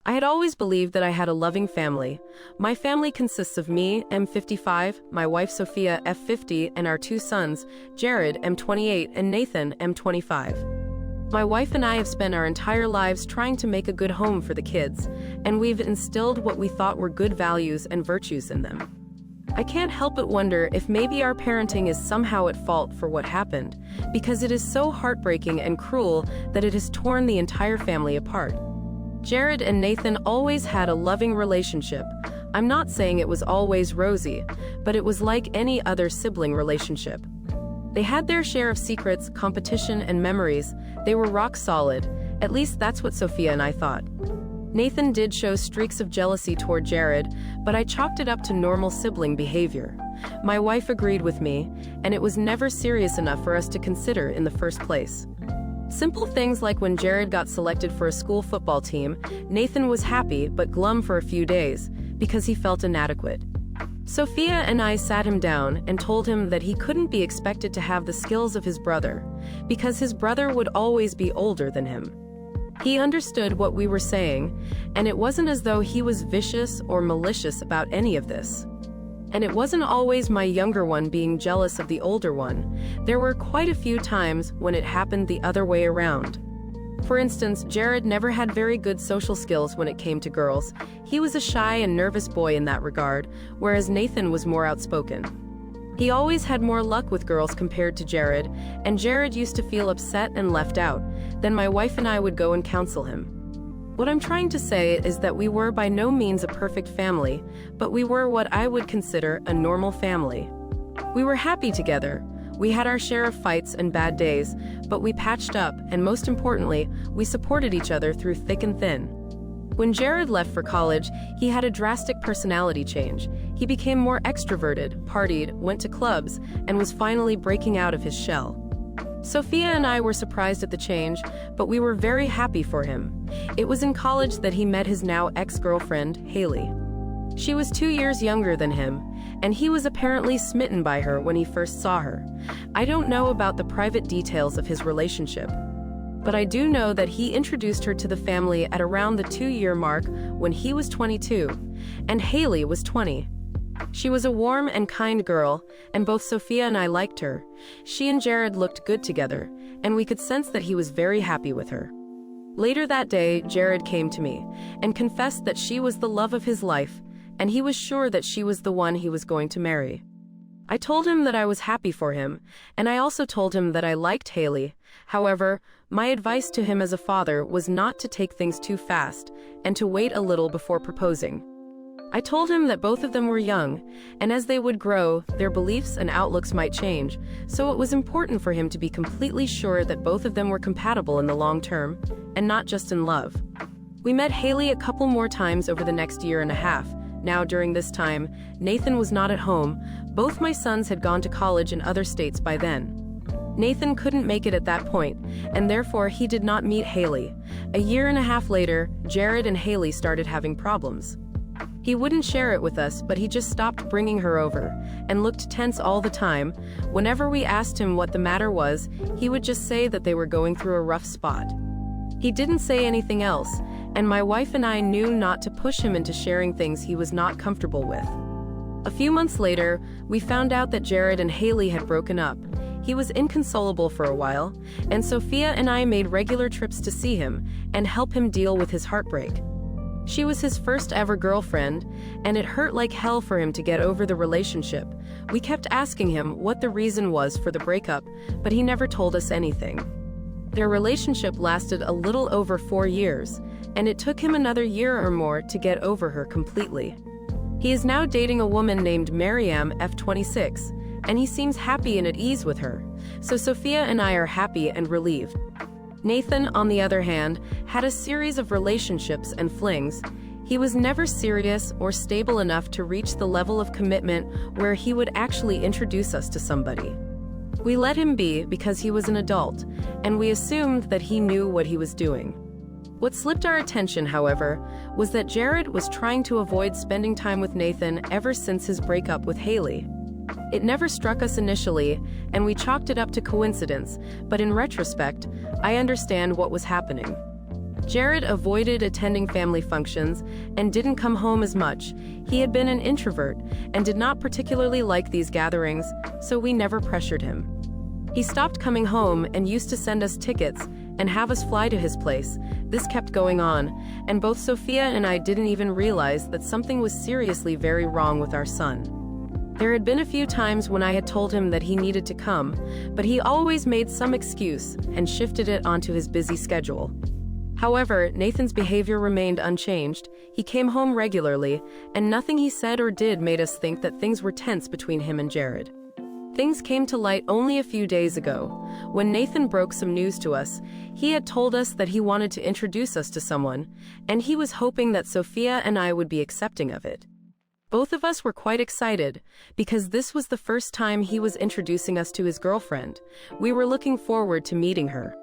I had always believed that I had a loving family. My family consists of me, M55, my wife Sophia, F50, and our two sons, Jared, M28, and Nathan, M25. My wife and I have spent our entire lives trying to make a good home for the kids, and we've instilled what we thought were good values and virtues in them. I can't help but wonder if maybe our parenting is somehow at fault for what happened, because it is so heartbreaking and cruel that it has torn the entire family apart. Jared and Nathan always had a loving relationship. I'm not saying it was always rosy, but it was like any other sibling relationship. They had their share of secrets, competition, and memories. They were rock solid. At least that's what Sophia and I thought. Nathan did show streaks of jealousy toward Jared, but I chalked it up to normal sibling behavior. My wife agreed with me, and it was never serious enough for us to consider in the first place. Simple things like when Jared got selected for a school football team, Nathan was happy but glum for a few days because he felt inadequate. Sophia and I sat him down and told him that he couldn't be expected to have the skills of his brother because his brother would always be older than him. He understood what we were saying, and it wasn't as though he was vicious or malicious about any of this. And it wasn't always my younger one being jealous of the older one. There were quite a few times when it happened the other way around. For instance, Jared never had very good social skills when it came to girls. He was a shy and nervous boy in that regard, whereas Nathan was more outspoken. He always had more luck with girls compared to Jared, and Jared used to feel upset and left out. Then my wife and I would go and counsel him. What I'm trying to say is that we were by no means a perfect family, but we were what I would consider a normal family. We were happy together. We had our share of fights and bad days, but we patched up, and most importantly, we supported each other through thick and thin. When Jared left for college, he had a drastic personality change. He became more extroverted, partied, went to clubs, and was finally breaking out of his shell. Sophia and I were surprised at the change, but we were very happy for him. It was in college that he met his now ex-girlfriend, Haley. She was 2 years younger than him, and he was apparently smitten by her when he first saw her. I don't know about the private details of his relationship, but I do know that he introduced her to the family at around the 2-year mark when he was 22, and Haley was 20. She was a warm and kind girl, and both Sophia and I liked her. She and Jared looked good together, and we could sense that he was very happy with her. Later that day, Jared came to me and confessed that she was the love of his life, and he was sure that she was the one he was going to marry. I told him that I was happy for him, and I also told him that I liked Haley. However, my advice to him as a father was not to take things too fast and to wait a little before proposing. I told him that both of them were young, and as they would grow, their beliefs and outlooks might change, so it was important for him to be completely sure that both of them were compatible in the long term, and not just in love. We met Haley a couple more times over the next year and a half. Now, during this time, Nathan was not at home. Both my sons had gone to college in other states by then. Nathan couldn't make it at that point, and therefore he did not meet Haley. A year and a half later, Jared and Haley started having problems. He wouldn't share it with us, but he just stopped bringing her over, and looked tense all the time. Whenever we asked him what the matter was, he would just say that they were going through a rough spot. He didn't say anything else, and my wife and I knew not to push him into sharing things he was not comfortable with. A few months later, we found out that Jared and Haley had broken up. He was inconsolable for a while, and Sophia and I made regular trips to see him and help him deal with his heartbreak. She was his first ever girlfriend, and it hurt like hell for him to get over the relationship. We kept asking him what the reason was for the breakup, but he never told us anything. Their relationship lasted a little over 4 years, and it took him another year or more to get over her completely. He is now dating a woman named Maryam, F26, and he seems happy and at ease with her. So Sophia and I are happy and relieved. Nathan, on the other hand, had a series of relationships and flings. He was never serious or stable enough to reach the level of commitment where he would actually introduce us to somebody. We let him be because he was an adult, and we assumed that he knew what he was doing. What slipped our attention, however, was that Jared was trying to avoid spending time with Nathan ever since his breakup with Haley. It never struck us initially, and we chalked it up to coincidence, but in retrospect, I understand what was happening. Jared avoided attending family functions and didn't come home as much. He had been an introvert and did not particularly like these gatherings, so we never pressured him. He stopped coming home and used to send us tickets and have us fly to his place. This kept going on, and both Sophia and I didn't even realize that something was seriously very wrong with our son. There had been a few times when I had told him that he needed to come, but he always made some excuse and shifted it onto his busy schedule. However, Nathan's behavior remained unchanged. He came home regularly, and nothing he said or did made us think that things were tense between him and Jared. Things came to light only a few days ago. When Nathan broke some news to us, he had told us that he wanted to introduce us to someone, and he was hoping that Sophia and I would be accepting of it. Both of us were quite excited, because this was the first time he was introducing us to his girlfriend. We were looking forward to meeting her.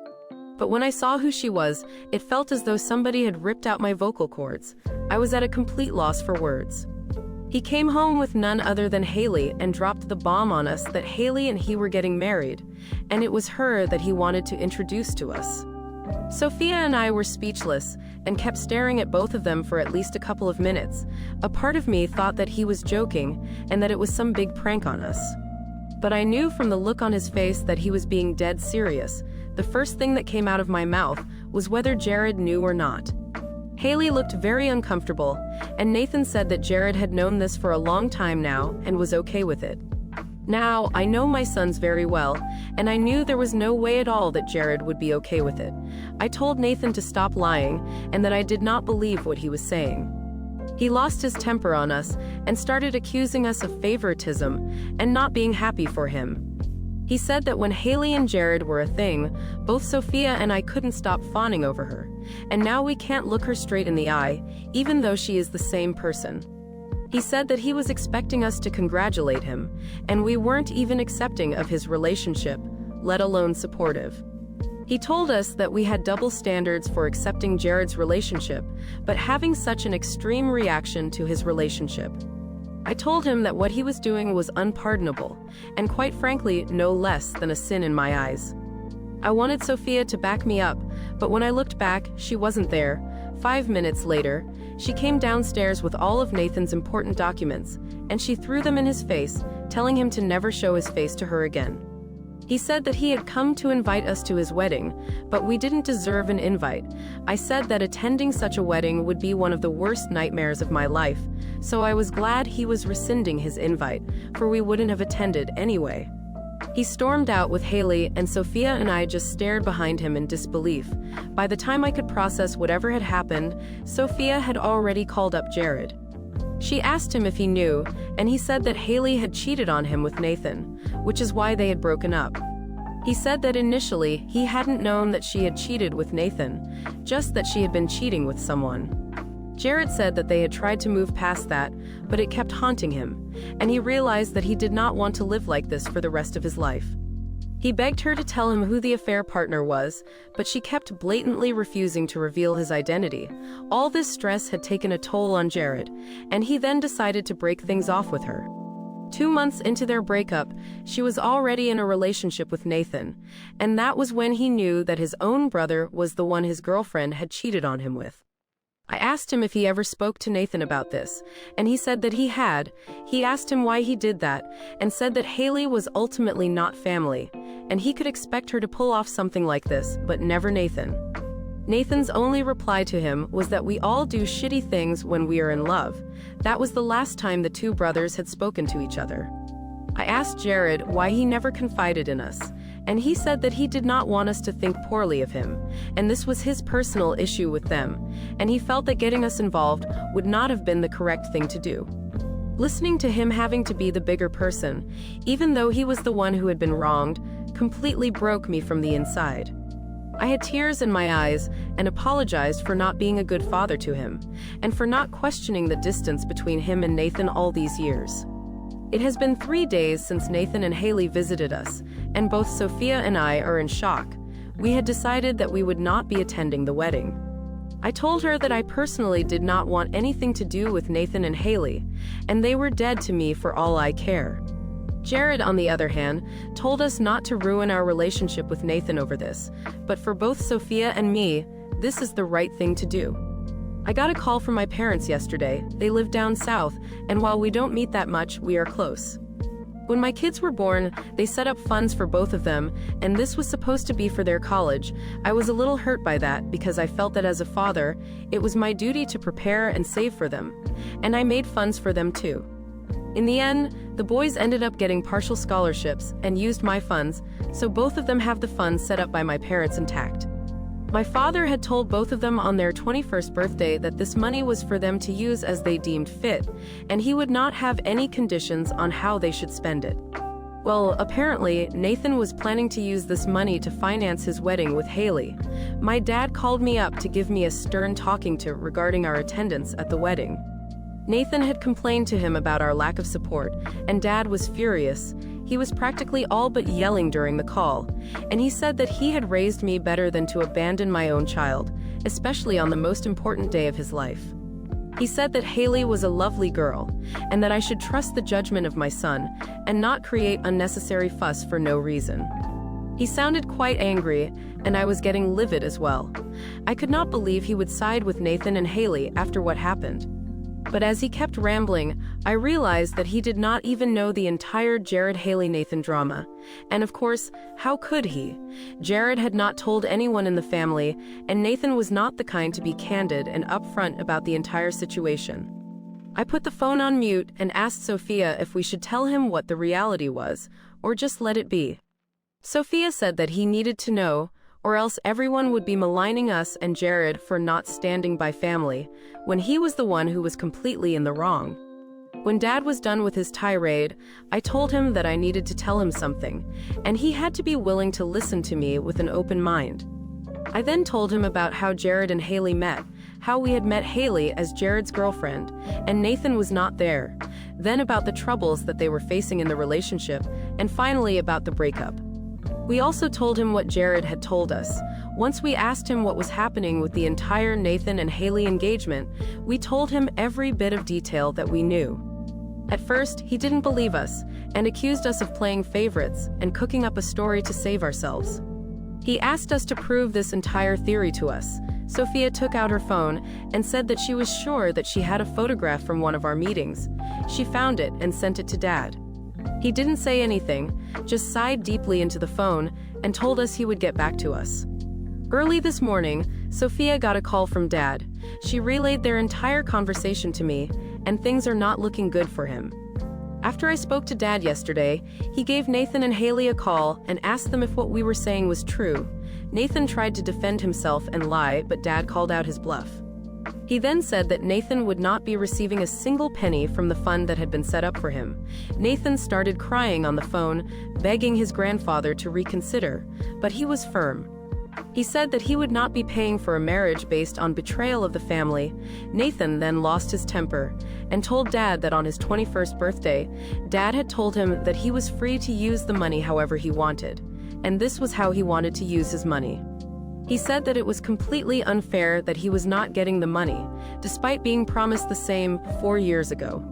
But when I saw who she was, it felt as though somebody had ripped out my vocal cords. I was at a complete loss for words. He came home with none other than Haley and dropped the bomb on us that Haley and he were getting married, and it was her that he wanted to introduce to us. Sophia and I were speechless and kept staring at both of them for at least a couple of minutes. A part of me thought that he was joking and that it was some big prank on us. But I knew from the look on his face that he was being dead serious. The first thing that came out of my mouth was whether Jared knew or not. Haley looked very uncomfortable, and Nathan said that Jared had known this for a long time now and was okay with it. Now, I know my sons very well, and I knew there was no way at all that Jared would be okay with it. I told Nathan to stop lying and that I did not believe what he was saying. He lost his temper on us and started accusing us of favoritism and not being happy for him. He said that when Haley and Jared were a thing, both Sophia and I couldn't stop fawning over her, and now we can't look her straight in the eye, even though she is the same person. He said that he was expecting us to congratulate him, and we weren't even accepting of his relationship, let alone supportive. He told us that we had double standards for accepting Jared's relationship, but having such an extreme reaction to his relationship. I told him that what he was doing was unpardonable, and quite frankly, no less than a sin in my eyes. I wanted Sophia to back me up, but when I looked back, she wasn't there. 5 minutes later, she came downstairs with all of Nathan's important documents, and she threw them in his face, telling him to never show his face to her again. He said that he had come to invite us to his wedding, but we didn't deserve an invite. I said that attending such a wedding would be one of the worst nightmares of my life, so I was glad he was rescinding his invite, for we wouldn't have attended anyway. He stormed out with Haley, and Sophia and I just stared behind him in disbelief. By the time I could process whatever had happened, Sophia had already called up Jared. She asked him if he knew, and he said that Haley had cheated on him with Nathan, which is why they had broken up. He said that initially he hadn't known that she had cheated with Nathan, just that she had been cheating with someone. Jared said that they had tried to move past that, but it kept haunting him, and he realized that he did not want to live like this for the rest of his life. He begged her to tell him who the affair partner was, but she kept blatantly refusing to reveal his identity. All this stress had taken a toll on Jared, and he then decided to break things off with her. 2 months into their breakup, she was already in a relationship with Nathan, and that was when he knew that his own brother was the one his girlfriend had cheated on him with. I asked him if he ever spoke to Nathan about this, and he said that he had. He asked him why he did that, and said that Haley was ultimately not family, and he could expect her to pull off something like this, but never Nathan. Nathan's only reply to him was that we all do shitty things when we are in love. That was the last time the two brothers had spoken to each other. I asked Jared why he never confided in us, and he said that he did not want us to think poorly of him, and this was his personal issue with them, and he felt that getting us involved would not have been the correct thing to do. Listening to him having to be the bigger person, even though he was the one who had been wronged, completely broke me from the inside. I had tears in my eyes and apologized for not being a good father to him, and for not questioning the distance between him and Nathan all these years. It has been 3 days since Nathan and Haley visited us, and both Sophia and I are in shock. We had decided that we would not be attending the wedding. I told her that I personally did not want anything to do with Nathan and Haley, and they were dead to me for all I care. Jared, on the other hand, told us not to ruin our relationship with Nathan over this, but for both Sophia and me, this is the right thing to do. I got a call from my parents yesterday. They live down south, and while we don't meet that much, we are close. When my kids were born, they set up funds for both of them, and this was supposed to be for their college. I was a little hurt by that because I felt that as a father, it was my duty to prepare and save for them. And I made funds for them too. In the end, the boys ended up getting partial scholarships and used my funds, so both of them have the funds set up by my parents intact. My father had told both of them on their 21st birthday that this money was for them to use as they deemed fit, and he would not have any conditions on how they should spend it. Well, apparently, Nathan was planning to use this money to finance his wedding with Haley. My dad called me up to give me a stern talking to regarding our attendance at the wedding. Nathan had complained to him about our lack of support, and Dad was furious. He was practically all but yelling during the call, and he said that he had raised me better than to abandon my own child, especially on the most important day of his life. He said that Haley was a lovely girl, and that I should trust the judgment of my son, and not create unnecessary fuss for no reason. He sounded quite angry, and I was getting livid as well. I could not believe he would side with Nathan and Haley after what happened. But as he kept rambling, I realized that he did not even know the entire Jared-Haley-Nathan drama. And of course, how could he? Jared had not told anyone in the family, and Nathan was not the kind to be candid and upfront about the entire situation. I put the phone on mute and asked Sophia if we should tell him what the reality was, or just let it be. Sophia said that he needed to know, or else everyone would be maligning us and Jared for not standing by family, when he was the one who was completely in the wrong. When Dad was done with his tirade, I told him that I needed to tell him something, and he had to be willing to listen to me with an open mind. I then told him about how Jared and Haley met, how we had met Haley as Jared's girlfriend, and Nathan was not there, then about the troubles that they were facing in the relationship, and finally about the breakup. We also told him what Jared had told us. Once we asked him what was happening with the entire Nathan and Haley engagement, we told him every bit of detail that we knew. At first, he didn't believe us, and accused us of playing favorites and cooking up a story to save ourselves. He asked us to prove this entire theory to us. Sophia took out her phone and said that she was sure that she had a photograph from one of our meetings. She found it and sent it to Dad. He didn't say anything, just sighed deeply into the phone and told us he would get back to us. Early this morning, Sophia got a call from Dad. She relayed their entire conversation to me, and things are not looking good for him. After I spoke to Dad yesterday, he gave Nathan and Haley a call and asked them if what we were saying was true. Nathan tried to defend himself and lie, but Dad called out his bluff. He then said that Nathan would not be receiving a single penny from the fund that had been set up for him. Nathan started crying on the phone, begging his grandfather to reconsider, but he was firm. He said that he would not be paying for a marriage based on betrayal of the family. Nathan then lost his temper and told Dad that on his 21st birthday, Dad had told him that he was free to use the money however he wanted, and this was how he wanted to use his money. He said that it was completely unfair that he was not getting the money, despite being promised the same 4 years ago.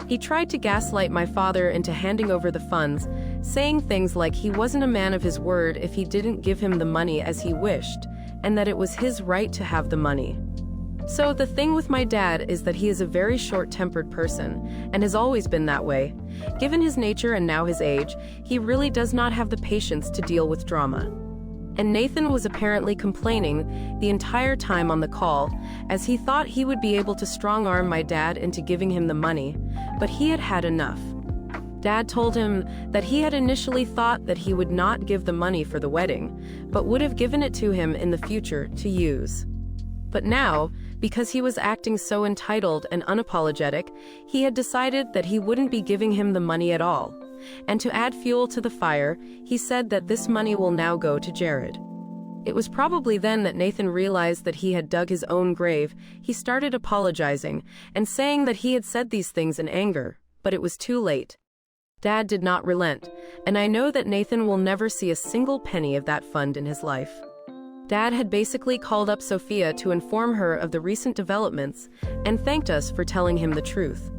He tried to gaslight my father into handing over the funds, saying things like he wasn't a man of his word if he didn't give him the money as he wished, and that it was his right to have the money. So the thing with my dad is that he is a very short-tempered person, and has always been that way. Given his nature and now his age, he really does not have the patience to deal with drama. And Nathan was apparently complaining the entire time on the call, as he thought he would be able to strong-arm my dad into giving him the money, but he had had enough. Dad told him that he had initially thought that he would not give the money for the wedding, but would have given it to him in the future to use. But now, because he was acting so entitled and unapologetic, he had decided that he wouldn't be giving him the money at all. And to add fuel to the fire, he said that this money will now go to Jared. It was probably then that Nathan realized that he had dug his own grave. He started apologizing and saying that he had said these things in anger, but it was too late. Dad did not relent, and I know that Nathan will never see a single penny of that fund in his life. Dad had basically called up Sophia to inform her of the recent developments and thanked us for telling him the truth.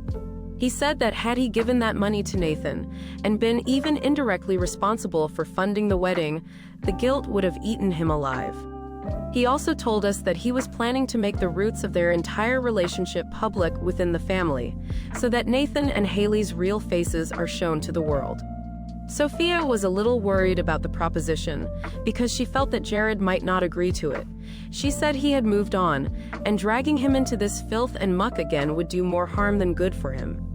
He said that had he given that money to Nathan and been even indirectly responsible for funding the wedding, the guilt would have eaten him alive. He also told us that he was planning to make the roots of their entire relationship public within the family, so that Nathan and Haley's real faces are shown to the world. Sophia was a little worried about the proposition because she felt that Jared might not agree to it. She said he had moved on, and dragging him into this filth and muck again would do more harm than good for him.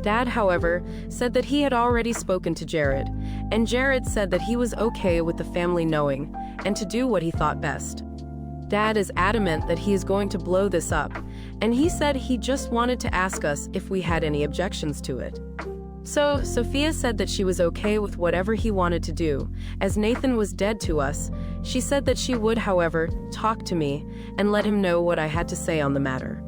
Dad, however, said that he had already spoken to Jared, and Jared said that he was okay with the family knowing, and to do what he thought best. Dad is adamant that he is going to blow this up, and he said he just wanted to ask us if we had any objections to it. So, Sophia said that she was okay with whatever he wanted to do, as Nathan was dead to us. She said that she would, however, talk to me and let him know what I had to say on the matter.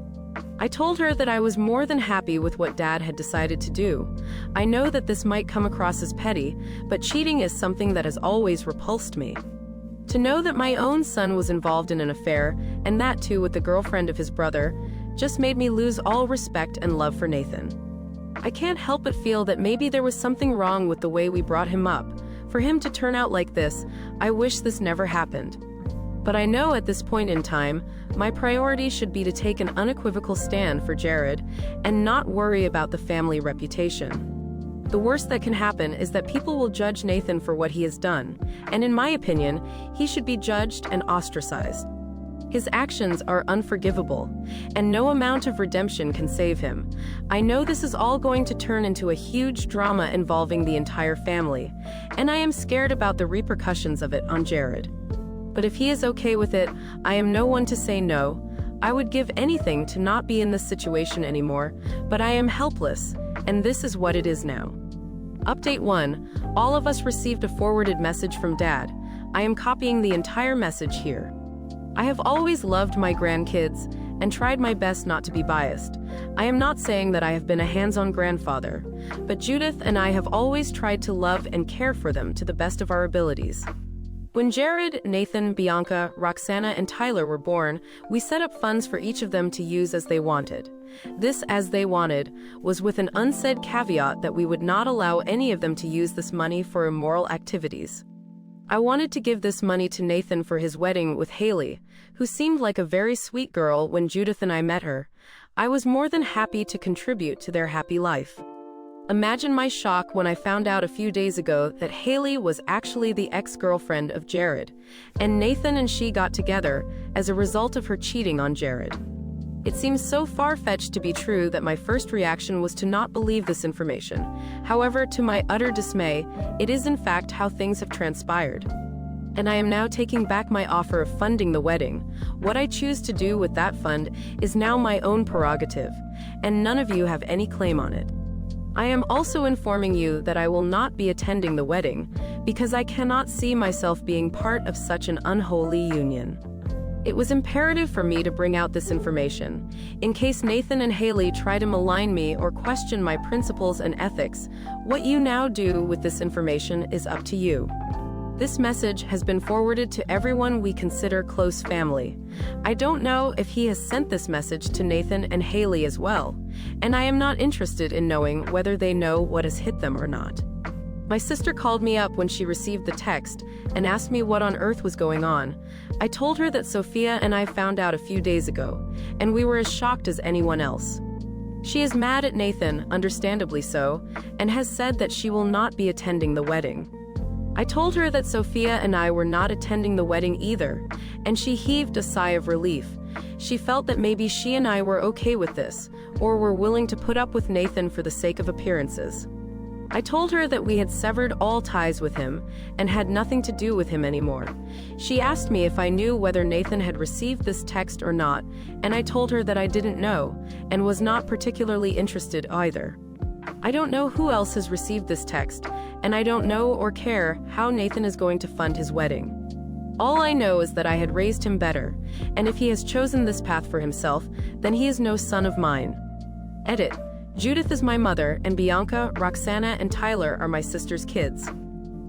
I told her that I was more than happy with what Dad had decided to do. I know that this might come across as petty, but cheating is something that has always repulsed me. To know that my own son was involved in an affair, and that too with the girlfriend of his brother, just made me lose all respect and love for Nathan. I can't help but feel that maybe there was something wrong with the way we brought him up. For him to turn out like this, I wish this never happened. But I know at this point in time, my priority should be to take an unequivocal stand for Jared and not worry about the family reputation. The worst that can happen is that people will judge Nathan for what he has done, and in my opinion, he should be judged and ostracized. His actions are unforgivable, and no amount of redemption can save him. I know this is all going to turn into a huge drama involving the entire family, and I am scared about the repercussions of it on Jared. But if he is okay with it, I am no one to say no. I would give anything to not be in this situation anymore, but I am helpless, and this is what it is now. Update 1. All of us received a forwarded message from Dad. I am copying the entire message here. I have always loved my grandkids and tried my best not to be biased. I am not saying that I have been a hands-on grandfather, but Judith and I have always tried to love and care for them to the best of our abilities. When Jared, Nathan, Bianca, Roxana, and Tyler were born, we set up funds for each of them to use as they wanted. This "as they wanted" was with an unsaid caveat that we would not allow any of them to use this money for immoral activities. I wanted to give this money to Nathan for his wedding with Haley, who seemed like a very sweet girl when Judith and I met her. I was more than happy to contribute to their happy life. Imagine my shock when I found out a few days ago that Haley was actually the ex-girlfriend of Jared, and Nathan and she got together as a result of her cheating on Jared. It seems so far-fetched to be true that my first reaction was to not believe this information. However, to my utter dismay, it is in fact how things have transpired. And I am now taking back my offer of funding the wedding. What I choose to do with that fund is now my own prerogative, and none of you have any claim on it. I am also informing you that I will not be attending the wedding, because I cannot see myself being part of such an unholy union. It was imperative for me to bring out this information, in case Nathan and Haley try to malign me or question my principles and ethics. What you now do with this information is up to you. This message has been forwarded to everyone we consider close family. I don't know if he has sent this message to Nathan and Haley as well, and I am not interested in knowing whether they know what has hit them or not. My sister called me up when she received the text and asked me what on earth was going on. I told her that Sophia and I found out a few days ago, and we were as shocked as anyone else. She is mad at Nathan, understandably so, and has said that she will not be attending the wedding. I told her that Sophia and I were not attending the wedding either, and she heaved a sigh of relief. She felt that maybe she and I were okay with this, or were willing to put up with Nathan for the sake of appearances. I told her that we had severed all ties with him and had nothing to do with him anymore. She asked me if I knew whether Nathan had received this text or not, and I told her that I didn't know, and was not particularly interested either. I don't know who else has received this text, and I don't know or care how Nathan is going to fund his wedding. All I know is that I had raised him better, and if he has chosen this path for himself, then he is no son of mine. Edit. Judith is my mother, and Bianca, Roxana, and Tyler are my sister's kids.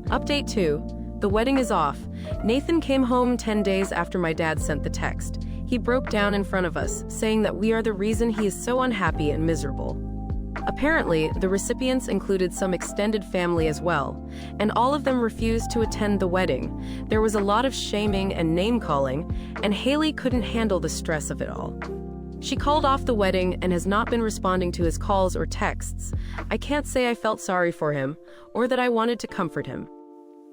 Update 2. The wedding is off. Nathan came home 10 days after my dad sent the text. He broke down in front of us, saying that we are the reason he is so unhappy and miserable. Apparently, the recipients included some extended family as well, and all of them refused to attend the wedding. There was a lot of shaming and name-calling, and Haley couldn't handle the stress of it all. She called off the wedding and has not been responding to his calls or texts. I can't say I felt sorry for him, or that I wanted to comfort him.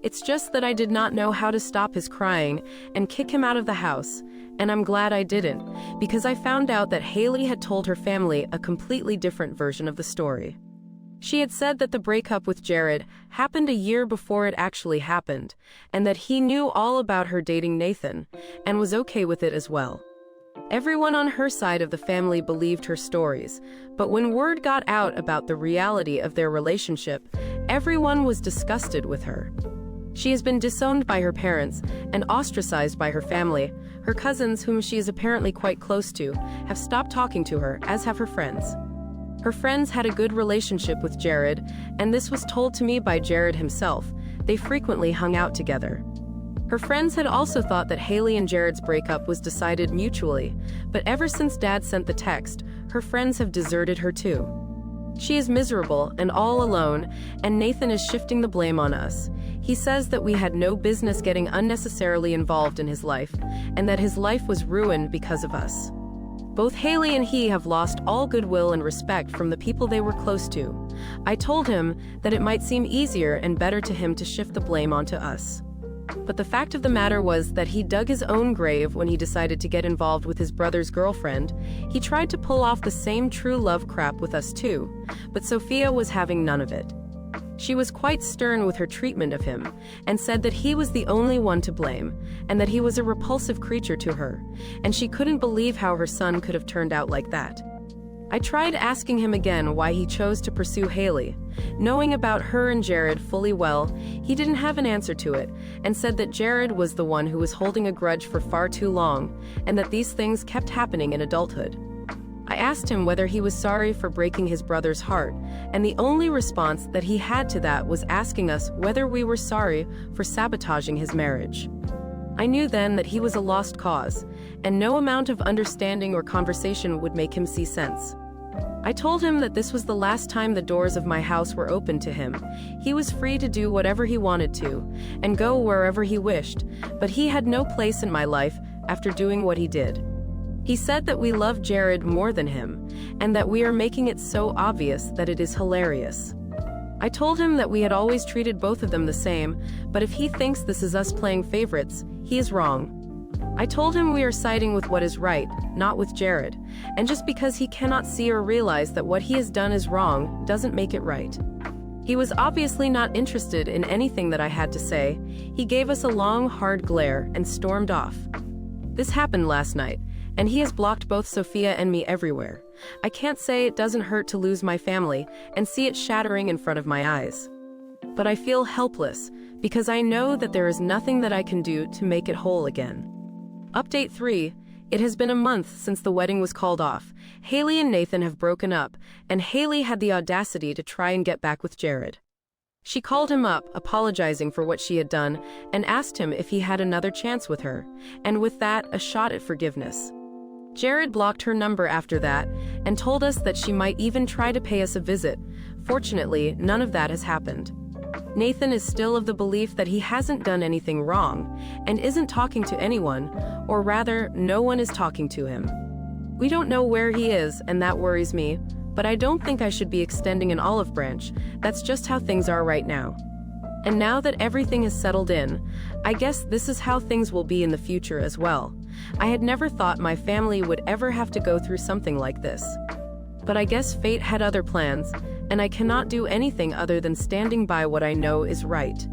It's just that I did not know how to stop his crying and kick him out of the house, and I'm glad I didn't, because I found out that Haley had told her family a completely different version of the story. She had said that the breakup with Jared happened a year before it actually happened, and that he knew all about her dating Nathan, and was okay with it as well. Everyone on her side of the family believed her stories, but when word got out about the reality of their relationship, everyone was disgusted with her. She has been disowned by her parents and ostracized by her family. Her cousins, whom she is apparently quite close to, have stopped talking to her, as have her friends. Her friends had a good relationship with Jared, and this was told to me by Jared himself. They frequently hung out together. Her friends had also thought that Haley and Jared's breakup was decided mutually, but ever since Dad sent the text, her friends have deserted her too. She is miserable and all alone, and Nathan is shifting the blame on us. He says that we had no business getting unnecessarily involved in his life, and that his life was ruined because of us. Both Haley and he have lost all goodwill and respect from the people they were close to. I told him that it might seem easier and better to him to shift the blame onto us. But the fact of the matter was that he dug his own grave when he decided to get involved with his brother's girlfriend. He tried to pull off the same true love crap with us too, but Sophia was having none of it. She was quite stern with her treatment of him, and said that he was the only one to blame, and that he was a repulsive creature to her, and she couldn't believe how her son could have turned out like that. I tried asking him again why he chose to pursue Haley. Knowing about her and Jared fully well, he didn't have an answer to it, and said that Jared was the one who was holding a grudge for far too long, and that these things kept happening in adulthood. I asked him whether he was sorry for breaking his brother's heart, and the only response that he had to that was asking us whether we were sorry for sabotaging his marriage. I knew then that he was a lost cause, and no amount of understanding or conversation would make him see sense. I told him that this was the last time the doors of my house were open to him. He was free to do whatever he wanted to, and go wherever he wished, but he had no place in my life after doing what he did. He said that we love Jared more than him, and that we are making it so obvious that it is hilarious. I told him that we had always treated both of them the same, but if he thinks this is us playing favorites, he is wrong. I told him we are siding with what is right, not with Jared, and just because he cannot see or realize that what he has done is wrong doesn't make it right. He was obviously not interested in anything that I had to say. He gave us a long, hard glare and stormed off. This happened last night, and he has blocked both Sophia and me everywhere. I can't say it doesn't hurt to lose my family and see it shattering in front of my eyes. But I feel helpless, because I know that there is nothing that I can do to make it whole again. Update 3. It has been a month since the wedding was called off. Haley and Nathan have broken up, and Haley had the audacity to try and get back with Jared. She called him up, apologizing for what she had done, and asked him if he had another chance with her, and with that, a shot at forgiveness. Jared blocked her number after that, and told us that she might even try to pay us a visit. Fortunately, none of that has happened. Nathan is still of the belief that he hasn't done anything wrong, and isn't talking to anyone, or rather, no one is talking to him. We don't know where he is, and that worries me, but I don't think I should be extending an olive branch. That's just how things are right now. And now that everything has settled in, I guess this is how things will be in the future as well. I had never thought my family would ever have to go through something like this. But I guess fate had other plans, and I cannot do anything other than standing by what I know is right.